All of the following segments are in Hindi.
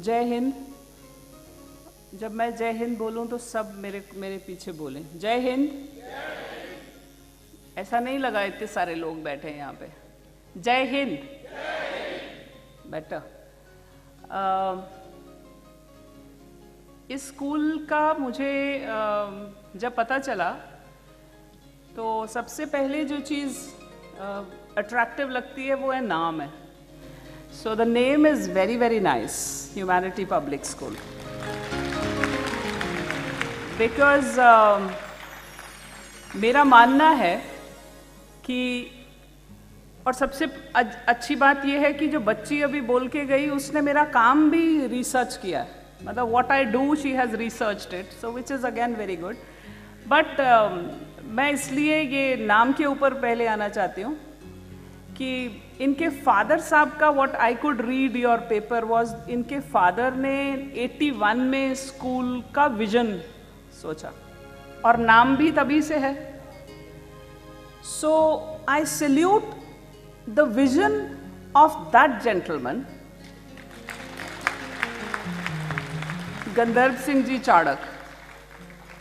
जय हिंद। जब मैं जय हिंद बोलूं तो सब मेरे पीछे बोलें जय हिंद। ऐसा नहीं लगा इतने सारे लोग बैठे हैं यहाँ पे। जय हिंद। बेटर। इस स्कूल का मुझे जब पता चला तो सबसे पहले जो चीज़ अट्रैक्टिव लगती है वो है नाम है। So the name is very very nice, humanity public school. Because मेरा मानना है कि, और सबसे अच्छी बात यह है कि जो बच्ची अभी बोल के गई उसने मेरा काम भी रिसर्च किया है, मतलब what I do she has researched it, so which is again very good. But मैं इसलिए ये नाम के ऊपर पहले आना चाहती हूँ कि इनके फादर साहब का what I could read your paper was, इनके फादर ने 81 में स्कूल का विजन सोचा और नाम भी तभी से है। So I salute the vision of that gentleman Gandharv Singh ji Chadak,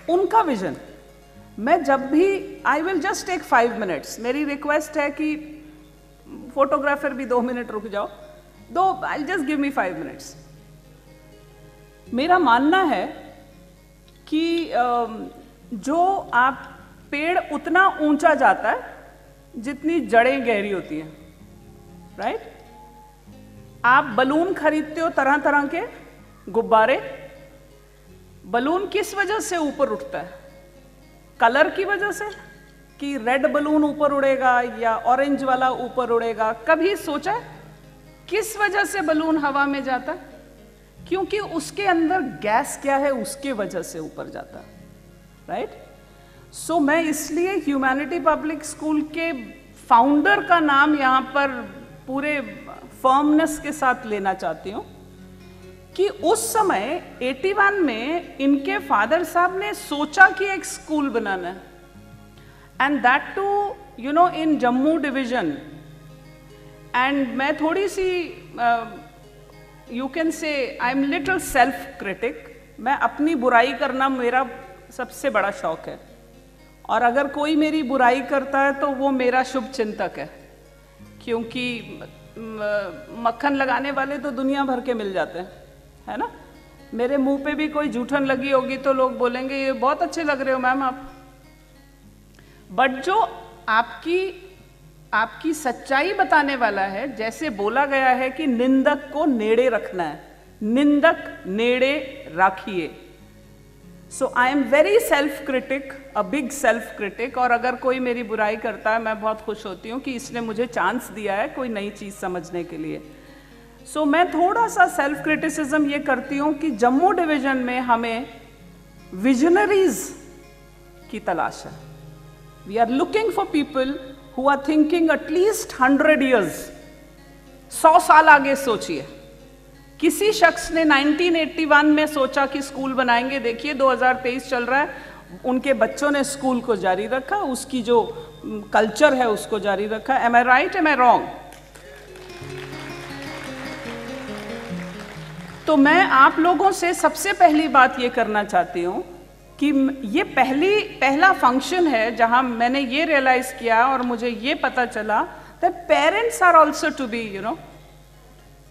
उनका विजन। मैं जब भी I will just take 5 minutes, मेरी रिक्वेस्ट है कि फोटोग्राफर भी 2 मिनट रुक जाओ, I just give me 5 minutes. मेरा मानना है कि जो आप पेड़ उतना ऊंचा जाता है जितनी जड़ें गहरी होती हैं, राइट? आप बलून खरीदते हो तरह तरह के गुब्बारे, बलून किस वजह से ऊपर उठता है? कलर की वजह से कि रेड बलून ऊपर उड़ेगा या ऑरेंज वाला ऊपर उड़ेगा? कभी सोचा किस वजह से बलून हवा में जाता है? क्योंकि उसके अंदर गैस क्या है उसके वजह से ऊपर जाता है, राइट? सो मैं इसलिए ह्यूमैनिटी पब्लिक स्कूल के फाउंडर का नाम यहाँ पर पूरे फर्मनेस के साथ लेना चाहती हूँ कि उस समय 81 में इनके फादर साहब ने सोचा कि एक स्कूल बनाना है, and that too you know in Jammu division. And मैं थोड़ी सी you can say I am little self critic, मैं अपनी बुराई करना मेरा सबसे बड़ा शौक है, और अगर कोई मेरी बुराई करता है तो वो मेरा शुभ चिंतक है, क्योंकि मक्खन लगाने वाले तो दुनिया भर के मिल जाते हैं, है ना? मेरे मुंह पे भी कोई जूठन लगी होगी तो लोग बोलेंगे ये बहुत अच्छे लग रहे हो मैम आप। बट जो आपकी सच्चाई बताने वाला है, जैसे बोला गया है कि निंदक को नेड़े रखना है, निंदक नेड़े राखिए। So I am very self critic, a big self critic, और अगर कोई मेरी बुराई करता है मैं बहुत खुश होती हूँ कि इसने मुझे चांस दिया है कोई नई चीज़ समझने के लिए। सो मैं थोड़ा सा सेल्फ क्रिटिसिज्म ये करती हूँ कि जम्मू डिवीजन में हमें विजनरीज की तलाश है। We are looking for people who are thinking at least 100 years, 100 साल आगे सोचिए। किसी शख्स ने 1981 में सोचा कि स्कूल बनाएंगे, देखिए 2023 चल रहा है, उनके बच्चों ने स्कूल को जारी रखा, उसकी जो कल्चर है उसको जारी रखा। Am I right, am I wrong? तो मैं आप लोगों से सबसे पहली बात ये करना चाहती हूँ कि ये पहला फंक्शन है जहाँ मैंने ये रियलाइज किया और मुझे ये पता चला that parents are also to be, you know,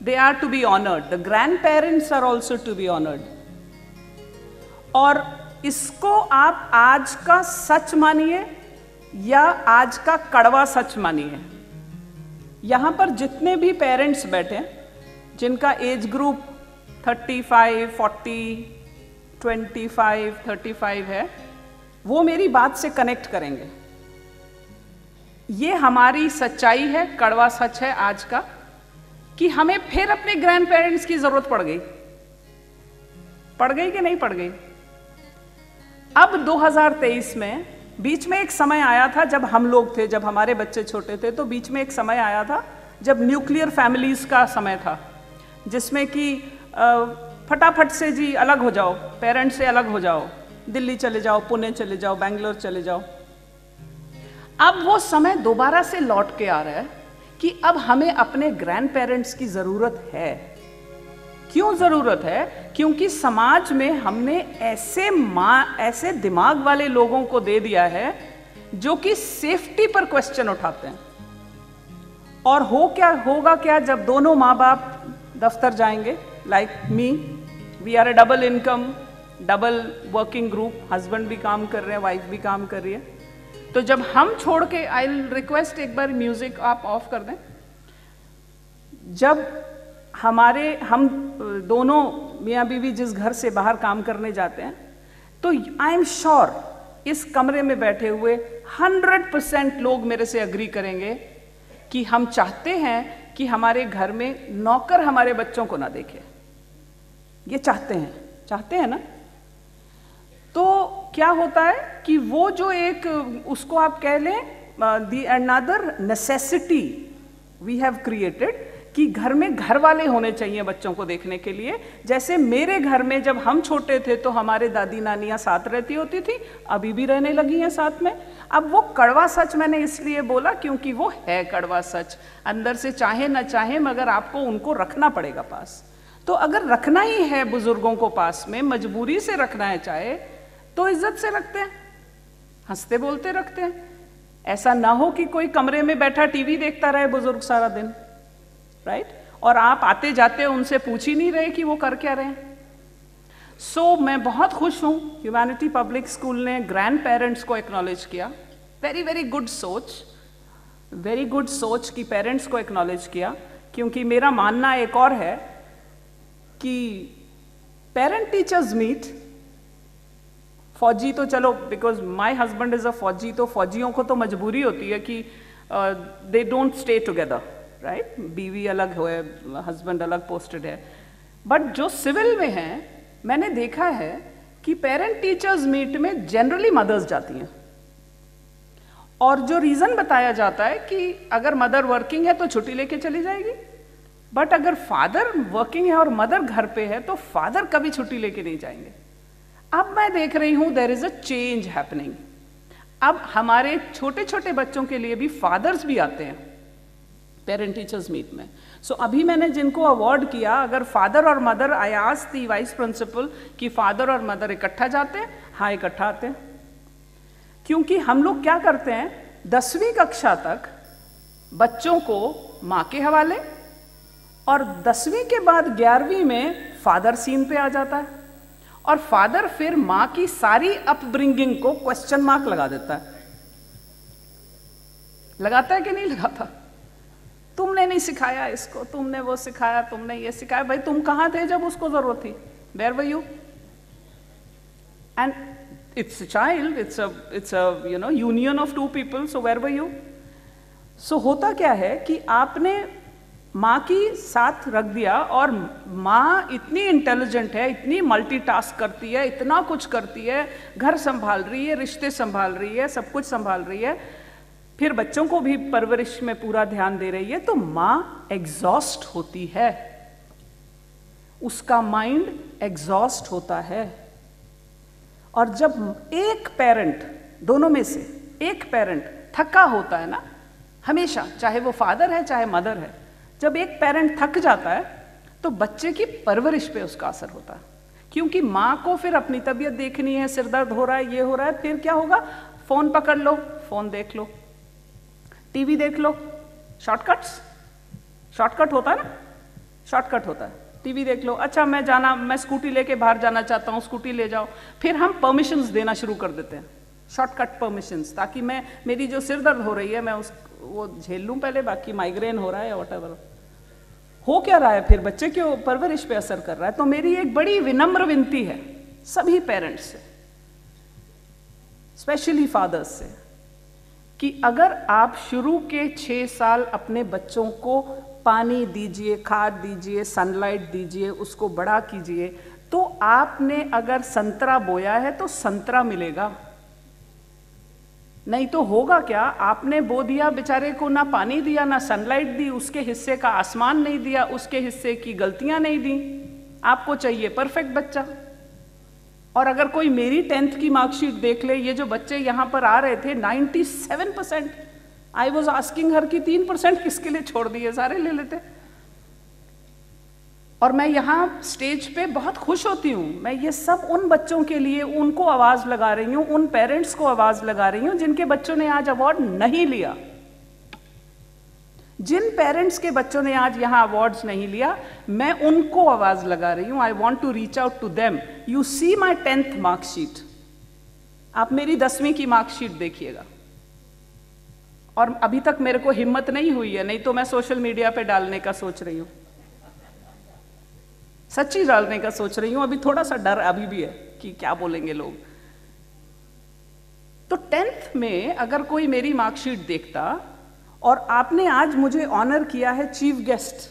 they are to be honored, the grandparents are also to be honored। और इसको आप आज का सच मानिए या आज का कड़वा सच मानिए, यहाँ पर जितने भी पेरेंट्स बैठे जिनका एज ग्रुप 35, 40, 25, 35 है, वो मेरी बात से कनेक्ट करेंगे। ये हमारी सच्चाई है, कड़वा सच है आज का, कि हमें फिर अपने ग्रैंड पेरेंट्स की जरूरत पड़ गई कि नहीं पड़ गई? अब 2023 में बीच में एक समय आया था जब हम लोग थे, जब हमारे बच्चे छोटे थे, तो बीच में एक समय आया था जब न्यूक्लियर फैमिलीज का समय था, जिसमें कि फटाफट से जी अलग हो जाओ, पेरेंट्स से अलग हो जाओ, दिल्ली चले जाओ, पुणे चले जाओ, बेंगलोर चले जाओ। अब वो समय दोबारा से लौट के आ रहा है कि अब हमें अपने ग्रैंड पेरेंट्स की ज़रूरत है। क्यों ज़रूरत है? क्योंकि समाज में हमने ऐसे दिमाग वाले लोगों को दे दिया है जो कि सेफ्टी पर क्वेश्चन उठाते हैं। और होगा क्या जब दोनों माँ बाप दफ्तर जाएंगे, like me, we are a double income, double working group, husband भी काम कर रहे हैं, वाइफ भी काम कर रही है। तो जब हम छोड़ के, आई रिक्वेस्ट एक बार म्यूजिक आप ऑफ कर दें। जब हम दोनों मियाँ बीवी जिस घर से बाहर काम करने जाते हैं, तो आई एम श्योर इस कमरे में बैठे हुए 100% लोग मेरे से अग्री करेंगे कि हम चाहते हैं कि हमारे घर में नौकर हमारे बच्चों को ना देखे। ये चाहते हैं ना? तो क्या होता है कि वो जो एक, उसको आप कह लें, the another necessity we have created, कि घर में घर वाले होने चाहिए बच्चों को देखने के लिए। जैसे मेरे घर में जब हम छोटे थे तो हमारे दादी नानियाँ साथ रहती होती थी, अभी भी रहने लगी हैं साथ में। अब वो कड़वा सच मैंने इसलिए बोला क्योंकि वो है कड़वा सच, अंदर से चाहे ना चाहे मगर आपको उनको रखना पड़ेगा पास। तो अगर रखना ही है बुजुर्गों को पास में, मजबूरी से रखना है चाहे, तो इज्जत से रखते हैं, हंसते बोलते रखते हैं। ऐसा ना हो कि कोई कमरे में बैठा टीवी देखता रहे बुजुर्ग सारा दिन, राइट? और आप आते जाते उनसे पूछ ही नहीं रहे कि वो कर क्या रहे हैं। सो मैं बहुत खुश हूँ ह्यूमैनिटी पब्लिक स्कूल ने ग्रैंड पेरेंट्स को एक्नॉलेज किया। वेरी गुड सोच कि पेरेंट्स को एक्नॉलेज किया, क्योंकि मेरा मानना एक और है कि पेरेंट टीचर्स मीट, फौजी तो चलो, because my husband is a फौजी, तो फौजियों को तो मजबूरी होती है कि they don't stay together, right? बीवी अलग हो, हस्बैंड अलग पोस्टेड है। बट जो सिविल में हैं, मैंने देखा है कि पेरेंट टीचर्स मीट में जनरली मदर्स जाती हैं, और जो रीज़न बताया जाता है कि अगर मदर वर्किंग है तो छुट्टी लेके चली जाएगी, बट अगर फादर वर्किंग है और मदर घर पे है तो फादर कभी छुट्टी लेके नहीं जाएंगे। अब मैं देख रही हूँ there is a change happening. अब हमारे छोटे छोटे बच्चों के लिए भी फादर्स भी आते हैं पेरेंट टीचर्स मीट में। सो अभी मैंने जिनको अवार्ड किया, अगर फादर और mother, I asked the vice principal कि फादर और मदर इकट्ठा जाते हैं? हाँ, इकट्ठा आते हैं। क्योंकि हम लोग क्या करते हैं, 10वीं कक्षा तक बच्चों को माँ के हवाले, और 10वीं के बाद 11वीं में फादर सीन पे आ जाता है, और फादर फिर माँ की सारी अपब्रिंगिंग को क्वेश्चन मार्क लगा देता है। लगाता है कि नहीं लगाता? तुमने नहीं सिखाया इसको, तुमने वो सिखाया, तुमने ये सिखाया। भाई तुम कहाँ थे जब उसको जरूरत थी? Where were you? And it's a child, it's a you know union of two people, so where were you? So होता क्या है कि आपने माँ की साथ रख दिया, और माँ इतनी इंटेलिजेंट है, इतनी मल्टीटास्क करती है, इतना कुछ करती है, घर संभाल रही है, रिश्ते संभाल रही है, सब कुछ संभाल रही है, फिर बच्चों को भी परवरिश में पूरा ध्यान दे रही है, तो माँ एग्जॉस्ट होती है, उसका माइंड एग्जॉस्ट होता है। और जब एक पेरेंट, दोनों में से एक पेरेंट थका होता है ना, हमेशा, चाहे वो फादर है चाहे मदर है, जब एक पेरेंट थक जाता है तो बच्चे की परवरिश पे उसका असर होता है। क्योंकि माँ को फिर अपनी तबीयत देखनी है, सिर दर्द हो रहा है, ये हो रहा है, फिर क्या होगा, फोन पकड़ लो, फोन देख लो, टीवी देख लो, शॉर्टकट होता है ना, शॉर्टकट होता है, टीवी देख लो। अच्छा मैं स्कूटी लेके बाहर जाना चाहता हूँ, स्कूटी ले जाओ। फिर हम परमिशंस देना शुरू कर देते हैं, शॉर्टकट परमिशंस, ताकि मेरी जो सिर दर्द हो रही है मैं वो झेल लूँ पहले, बाकी माइग्रेन हो रहा है या व्हाटएवर हो क्या रहा है, फिर बच्चे के परवरिश पे असर कर रहा है। तो मेरी एक बड़ी विनम्र विनती है सभी पेरेंट्स से, स्पेशली फादर्स से, कि अगर आप शुरू के 6 साल अपने बच्चों को पानी दीजिए, खाद दीजिए, सनलाइट दीजिए, उसको बड़ा कीजिए, तो आपने अगर संतरा बोया है तो संतरा मिलेगा। नहीं तो होगा क्या, आपने बो दिया, बेचारे को ना पानी दिया, ना सनलाइट दी, उसके हिस्से का आसमान नहीं दिया, उसके हिस्से की गलतियां नहीं दी। आपको चाहिए परफेक्ट बच्चा। और अगर कोई मेरी 10th की मार्कशीट देख ले, ये जो बच्चे यहाँ पर आ रहे थे 97%, आई वॉज आस्किंग हर कि 3% किसके लिए छोड़ दिए, सारे ले लेते। और मैं यहाँ स्टेज पे बहुत खुश होती हूँ। मैं ये सब उन बच्चों के लिए, उनको आवाज़ लगा रही हूँ, उन पेरेंट्स को आवाज़ लगा रही हूँ जिनके बच्चों ने आज अवार्ड नहीं लिया। जिन पेरेंट्स के बच्चों ने आज यहाँ अवार्ड्स नहीं लिया, मैं उनको आवाज़ लगा रही हूँ। I want to reach out to them. You see my 10th marksheet, आप मेरी 10वीं की मार्कशीट देखिएगा। और अभी तक मेरे को हिम्मत नहीं हुई है, नहीं तो मैं सोशल मीडिया पे डालने का सोच रही हूँ, सच्ची डालने का सोच रही हूँ। अभी थोड़ा सा डर अभी भी है कि क्या बोलेंगे लोग। तो 10th में अगर कोई मेरी मार्कशीट देखता और आपने आज मुझे ऑनर किया है चीफ गेस्ट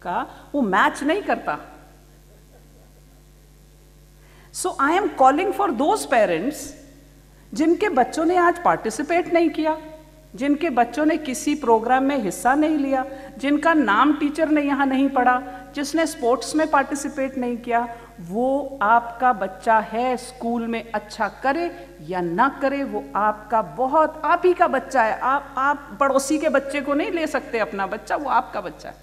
का, वो मैच नहीं करता। So I am calling for those parents जिनके बच्चों ने आज पार्टिसिपेट नहीं किया, जिनके बच्चों ने किसी प्रोग्राम में हिस्सा नहीं लिया, जिनका नाम टीचर ने यहाँ नहीं पढ़ा, जिसने स्पोर्ट्स में पार्टिसिपेट नहीं किया, वो आपका बच्चा है। स्कूल में अच्छा करे या ना करे, वो आपका बहुत, आप ही का बच्चा है। आप पड़ोसी के बच्चे को नहीं ले सकते अपना बच्चा, वो आपका बच्चा है।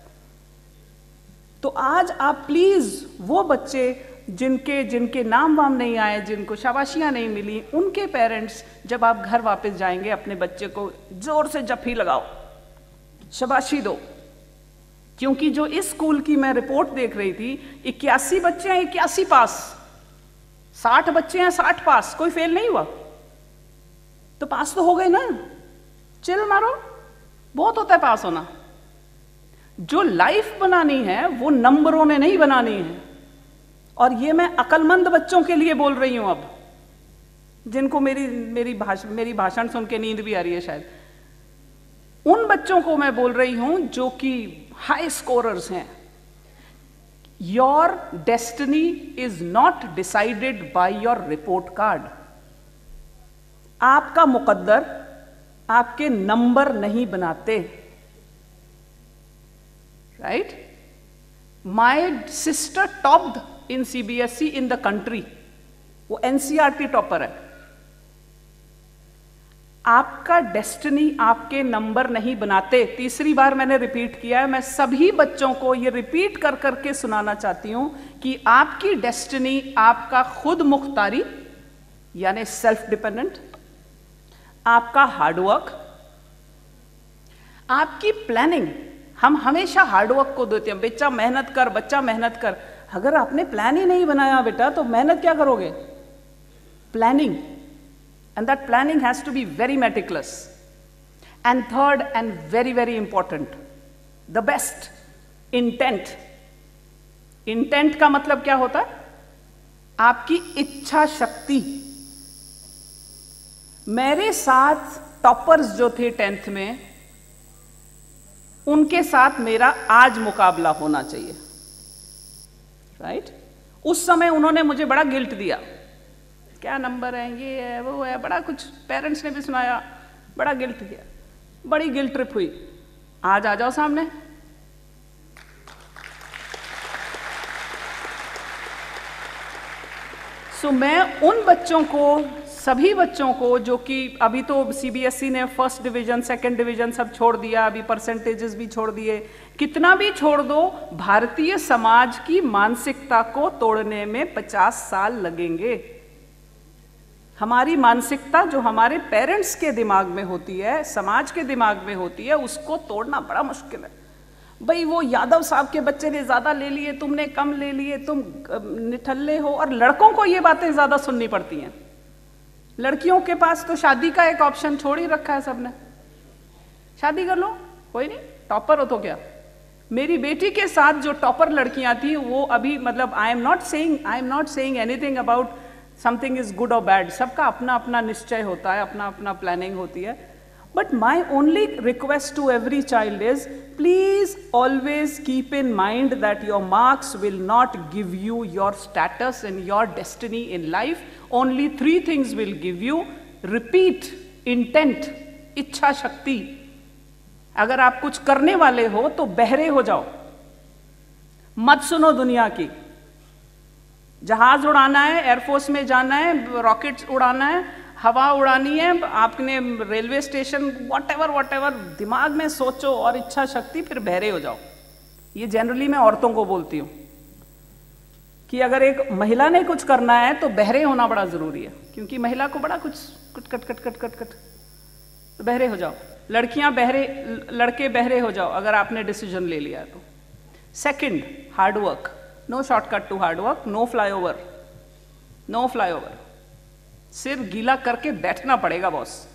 तो आज आप प्लीज वो बच्चे जिनके नाम वाम नहीं आए, जिनको शाबाशियां नहीं मिली, उनके पेरेंट्स जब आप घर वापस जाएंगे अपने बच्चे को जोर से जफ्फी लगाओ, शाबाशी दो। क्योंकि जो इस स्कूल की मैं रिपोर्ट देख रही थी, 81 बच्चे हैं, 81 पास, 60 बच्चे हैं, 60 पास, कोई फेल नहीं हुआ। तो पास तो हो गए ना, चिल मारो, बहुत होता है पास होना। जो लाइफ बनानी है वो नंबरों ने नहीं बनानी है। और ये मैं अक्लमंद बच्चों के लिए बोल रही हूं, अब जिनको मेरी भाषण सुन के नींद भी आ रही है शायद, उन बच्चों को मैं बोल रही हूं जो कि हाई स्कोरर्स हैं। Your destiny is not decided by your report card. आपका मुकद्दर आपके नंबर नहीं बनाते, right? My sister topped in CBSE in the country, वो NCERT टॉपर है। आपका डेस्टिनी आपके नंबर नहीं बनाते। तीसरी बार मैंने रिपीट किया है, मैं सभी बच्चों को ये रिपीट कर करके सुनाना चाहती हूं कि आपकी डेस्टिनी आपका खुद मुख्तारी यानी सेल्फ डिपेंडेंट, आपका हार्डवर्क, आपकी प्लानिंग। हम हमेशा हार्डवर्क को देते हैं, बच्चा मेहनत कर, बच्चा मेहनत कर। अगर आपने प्लान ही नहीं बनाया बेटा, तो मेहनत क्या करोगे? Planning, and that planning has to be very meticulous. And third and very important, the best, intent. Intent का मतलब क्या होता है? आपकी इच्छा शक्ति। मेरे साथ टॉपर्स जो थे 10th में, उनके साथ मेरा आज मुकाबला होना चाहिए, राइट? उस समय उन्होंने मुझे बड़ा गिल्ट दिया, क्या नंबर है, ये है, वो है, बड़ा कुछ पेरेंट्स ने भी सुनाया, बड़ा गिल्ट दिया, बड़ी गिल्ट ट्रिप हुई। आज आ जाओ सामने। सो मैं उन बच्चों को, सभी बच्चों को जो कि अभी तो CBSE ने फर्स्ट डिवीजन, सेकंड डिवीजन सब छोड़ दिया, अभी परसेंटेजेस भी छोड़ दिए, कितना भी छोड़ दो, भारतीय समाज की मानसिकता को तोड़ने में 50 साल लगेंगे। हमारी मानसिकता जो हमारे पेरेंट्स के दिमाग में होती है, समाज के दिमाग में होती है, उसको तोड़ना बड़ा मुश्किल है। भाई वो यादव साहब के बच्चे ने ज्यादा ले लिए, तुमने कम ले लिए, तुम निठल्ले हो। और लड़कों को ये बातें ज्यादा सुननी पड़ती हैं। लड़कियों के पास तो शादी का एक ऑप्शन छोड़ ही रखा है सबने, शादी कर लो, कोई नहीं, टॉपर हो तो क्या। मेरी बेटी के साथ जो टॉपर लड़कियां थी, वो अभी मतलब I am not saying anything about something is good और बैड, सबका अपना अपना निश्चय होता है, अपना अपना प्लानिंग होती है। But my only request to every child is, please always keep in mind that your marks will not give you your status and your destiny in life. Only 3 things will give you: repeat, intent, इच्छा शक्ति। अगर आप कुछ करने वाले हो तो बहरे हो जाओ, मत सुनो दुनिया की। जहाज उड़ाना है, एयरफोर्स में जाना है, रॉकेट्स उड़ाना है, हवा उड़ानी है, आपने रेलवे स्टेशन, वॉटेवर दिमाग में सोचो और इच्छा शक्ति, फिर बहरे हो जाओ। ये जनरली मैं औरतों को बोलती हूँ, कि अगर एक महिला ने कुछ करना है तो बहरे होना बड़ा जरूरी है, क्योंकि महिला को बड़ा कुछ cut cut cut cut cut, तो बहरे हो जाओ, लड़कियां बहरे, लड़के बहरे हो जाओ अगर आपने डिसीजन ले लिया तो। Second, hard work, no shortcut to hard work, no flyover, no flyover, सिर गीला करके बैठना पड़ेगा boss.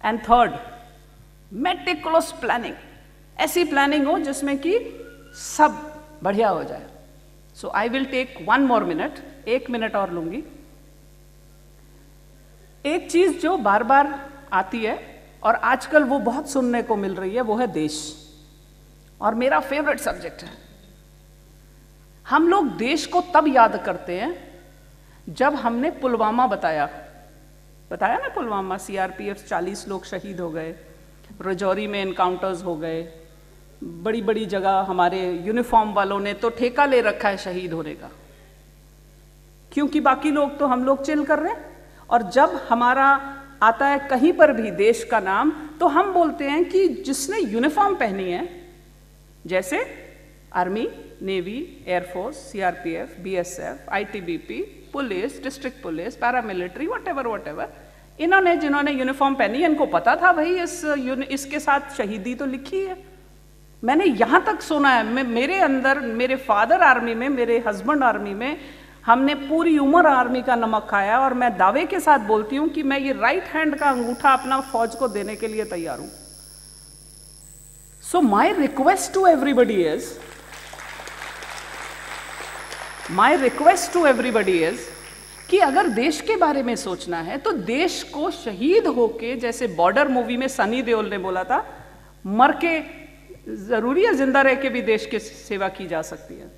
And third, meticulous planning, ऐसी प्लानिंग हो जिसमें कि सब बढ़िया हो जाए। So I will take 1 more minute, 1 minute और लूंगी। एक चीज जो बार बार आती है और आजकल वो बहुत सुनने को मिल रही है, वो है देश, और मेरा फेवरेट सब्जेक्ट है। हम लोग देश को तब याद करते हैं जब हमने पुलवामा बताया ना, पुलवामा सीआरपीएफ 40 लोग शहीद हो गए, रजौरी में एनकाउंटर्स हो गए, बड़ी बड़ी जगह हमारे यूनिफॉर्म वालों ने तो ठेका ले रखा है शहीद होने का, क्योंकि बाकी लोग तो हम लोग चिल कर रहे हैं। और जब हमारा आता है कहीं पर भी देश का नाम, तो हम बोलते हैं कि जिसने यूनिफॉर्म पहनी है, जैसे army, navy, air force, CRPF, BSF, ITBP, police, district police, paramilitary, whatever, इन्होंने जिन्होंने यूनिफॉर्म पहनी है, इनको पता था भाई इसके साथ शहीदी तो लिखी है। मैंने यहाँ तक सुना है, मेरे अंदर, मेरे फादर आर्मी में, मेरे हस्बैंड आर्मी में, हमने पूरी उम्र आर्मी का नमक खाया, और मैं दावे के साथ बोलती हूँ कि मैं ये राइट हैंड का अंगूठा अपना फौज को देने के लिए तैयार हूँ। So my request to everybody is कि अगर देश के बारे में सोचना है तो देश को शहीद होके, जैसे बॉर्डर मूवी में सनी देओल ने बोला था, मर के जरूरी है, जिंदा रह के भी देश की सेवा की जा सकती है।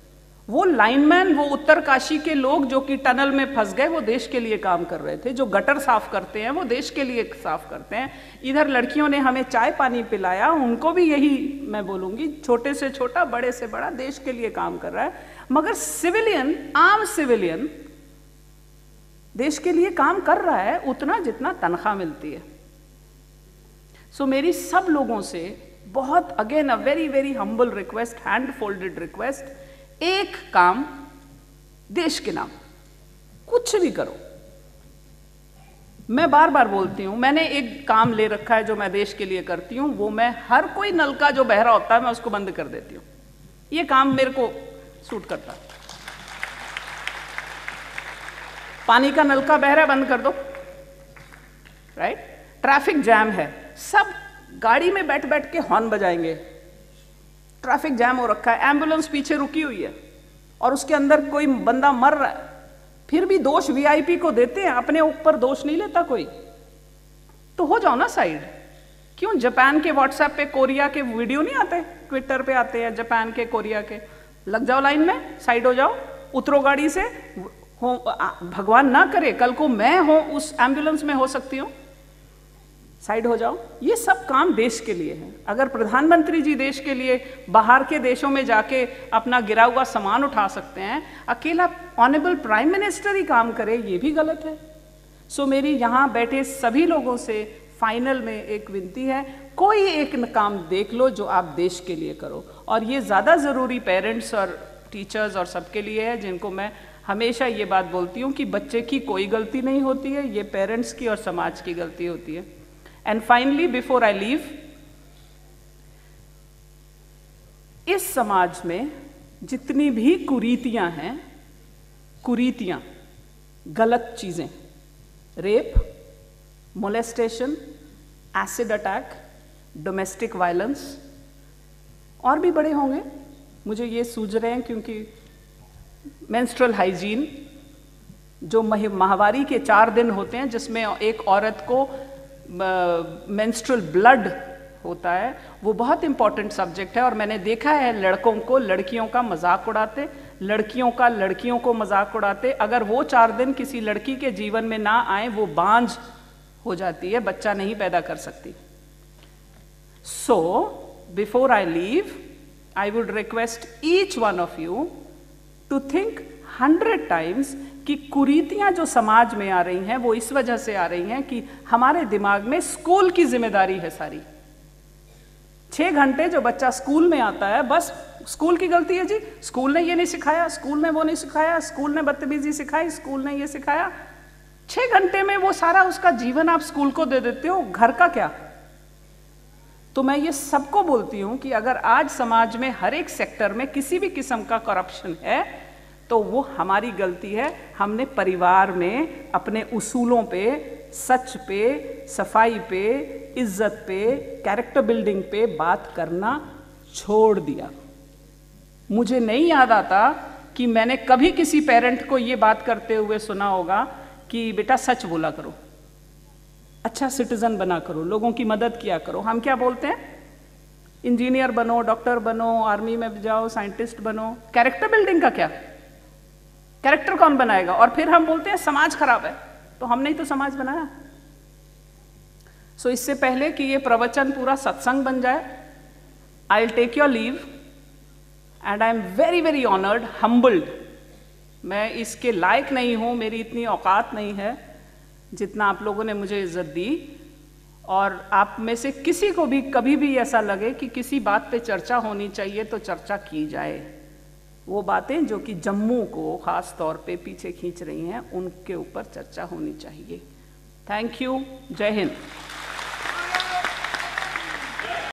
वो लाइनमैन, वो उत्तरकाशी के लोग जो कि टनल में फंस गए, वो देश के लिए काम कर रहे थे। जो गटर साफ करते हैं वो देश के लिए साफ करते हैं। इधर लड़कियों ने हमें चाय पानी पिलाया, उनको भी यही मैं बोलूंगी, छोटे से छोटा, बड़े से बड़ा देश के लिए काम कर रहा है। मगर सिविलियन, आम सिविलियन देश के लिए काम कर रहा है उतना जितना तनख्वाह मिलती है। सो मेरी सब लोगों से बहुत, again a very very humble request, hand folded request, एक काम देश के नाम, कुछ भी करो। मैं बार बार बोलती हूं, मैंने एक काम ले रखा है जो मैं देश के लिए करती हूं, वो मैं हर कोई नलका जो बह रहा होता है मैं उसको बंद कर देती हूं। ये काम मेरे को सूट करता है। पानी का नलका बह रहा है, बंद कर दो, राइट? ट्रैफिक जैम है, सब गाड़ी में बैठ बैठ के हॉर्न बजाएंगे, ट्रैफिक जैम हो रखा है, एम्बुलेंस पीछे रुकी हुई है और उसके अंदर कोई बंदा मर रहा है, फिर भी दोष वीआईपी को देते हैं, अपने ऊपर दोष नहीं लेता कोई। तो हो जाओ ना साइड। क्यों जापान के व्हाट्सएप पे कोरिया के वीडियो नहीं आते, ट्विटर पे आते हैं जापान के, कोरिया के, लग जाओ लाइन में, साइड हो जाओ, उतरो गाड़ी से। हो भगवान ना करे कल को मैं हो उस एम्बुलेंस में हो सकती हूँ, साइड हो जाओ। ये सब काम देश के लिए है। अगर प्रधानमंत्री जी देश के लिए बाहर के देशों में जाके अपना गिरा हुआ सामान उठा सकते हैं, अकेला ऑनरेबल प्राइम मिनिस्टर ही काम करे, ये भी गलत है। सो मेरी यहाँ बैठे सभी लोगों से फाइनल में एक विनती है, कोई एक काम देख लो जो आप देश के लिए करो। और ये ज़्यादा ज़रूरी पेरेंट्स और टीचर्स और सबके लिए है, जिनको मैं हमेशा ये बात बोलती हूँ कि बच्चे की कोई गलती नहीं होती है, ये पेरेंट्स की और समाज की गलती होती है। And finally before I leave, इस समाज में जितनी भी कुरीतियां हैं, कुरीतियां, गलत चीजें, rape, molestation, acid attack, domestic violence, और भी बड़े होंगे, मुझे ये सूझ रहे हैं, क्योंकि मेंस्ट्रुअल हाइजीन, जो माहवारी के 4 दिन होते हैं जिसमें एक औरत को मेंस्ट्रुअल ब्लड होता है, वो बहुत इंपॉर्टेंट सब्जेक्ट है। और मैंने देखा है लड़कों को लड़कियों का मजाक उड़ाते, लड़कियों का लड़कियों को मजाक उड़ाते। अगर वो 4 दिन किसी लड़की के जीवन में ना आए, वो बांझ हो जाती है, बच्चा नहीं पैदा कर सकती। So before I leave, I would request each one of you to think 100 times कि कुरीतियां जो समाज में आ रही हैं वो इस वजह से आ रही हैं कि हमारे दिमाग में स्कूल की जिम्मेदारी है सारी। 6 घंटे जो बच्चा स्कूल में आता है, बस स्कूल की गलती है जी, स्कूल ने ये नहीं सिखाया, स्कूल ने वो नहीं सिखाया, स्कूल ने बदतमीजी सिखाई, स्कूल ने ये सिखाया। 6 घंटे में वो सारा उसका जीवन आप स्कूल को दे देते हो, घर का क्या? तो मैं ये सबको बोलती हूँ कि अगर आज समाज में हर एक सेक्टर में किसी भी किस्म का करप्शन है तो वो हमारी गलती है। हमने परिवार में अपने उसूलों पे, सच पे, सफाई पे, इज्जत पे, कैरेक्टर बिल्डिंग पे बात करना छोड़ दिया। मुझे नहीं याद आता कि मैंने कभी किसी पेरेंट को ये बात करते हुए सुना होगा कि बेटा सच बोला करो, अच्छा सिटीजन बना करो, लोगों की मदद किया करो। हम क्या बोलते हैं? इंजीनियर बनो, डॉक्टर बनो, आर्मी में जाओ, साइंटिस्ट बनो। कैरेक्टर बिल्डिंग का क्या? कैरेक्टर कौन बनाएगा? और फिर हम बोलते हैं समाज खराब है, तो हमने ही तो समाज बनाया। सो इससे पहले कि ये प्रवचन पूरा सत्संग बन जाए, I will take your leave and I am very very honoured, humbled. मैं इसके लायक नहीं हूं, मेरी इतनी औकात नहीं है जितना आप लोगों ने मुझे इज्जत दी। और आप में से किसी को भी कभी भी ऐसा लगे कि किसी बात पे चर्चा होनी चाहिए तो चर्चा की जाए। वो बातें जो कि जम्मू को खास तौर पे पीछे खींच रही हैं, उनके ऊपर चर्चा होनी चाहिए। Thank you. जय हिंद।